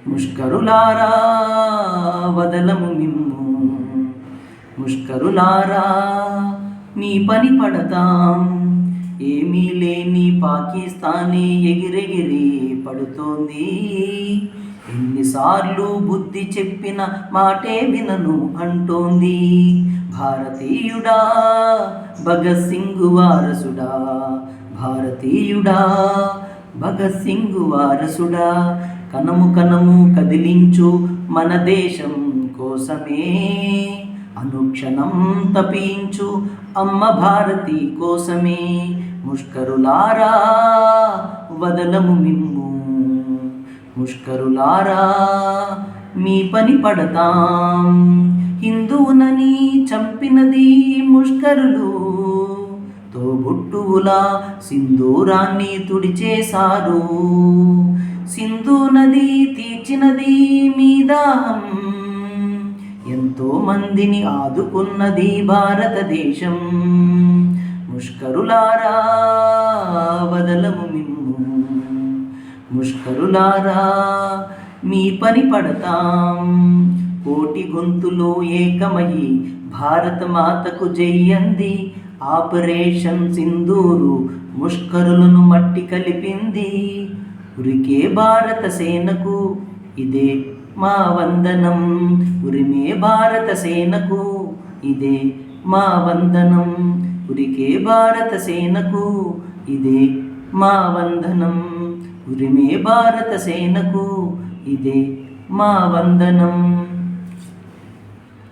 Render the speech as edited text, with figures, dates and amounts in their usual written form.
ముష్కరులారా వదలము మిమ్ము, ముష్కరులారా మీ పని పడతాం. ఏమీ లేని పాకిస్తానీ ఎగిరెగిరి పడుతోంది. ఎన్నిసార్లు బుద్ధి చెప్పిన మాటే వినను అంటోంది. భారతీయుడా భగత్ సింగ్ వారసుడా, భారతీయుడా భగత్ సింగ్ వారసుడా, కనము కనము కదిలించు మన దేశం కోసమే, అనుక్షణం తపించు అమ్మ భారతి కోసమే. ముష్కరులారా వదలము మిమ్ము, ముష్కరులారా మీ పని పడతాం. హిందువునని చంపినది ముష్కరులు, తోబుట్టువులా సింధూరాన్ని తుడిచేశారు. సింధు నది తీర్చినది మీ దాహం, ఎంతో మందిని ఆదుకున్నది భారతదేశం. ముష్కరులారా వదలము మిమ్ము, ముష్కరులారా మీ పని పడతాం. కోటి గొంతులు ఏకమయ్యి భారత మాతకు జయంది. ఆపరేషన్ సింధూరు ముష్కరులను మట్టి కలిపింది. ఉరికే భారత సేనకు ఇదే మా వందనం, ఉరిమే భారత సేనకు ఇదే మా వందనం, ఉరికే భారత సేనకు ఇదే మా వందనం, ఉరిమే భారత సేనకు ఇదే మా వందనం.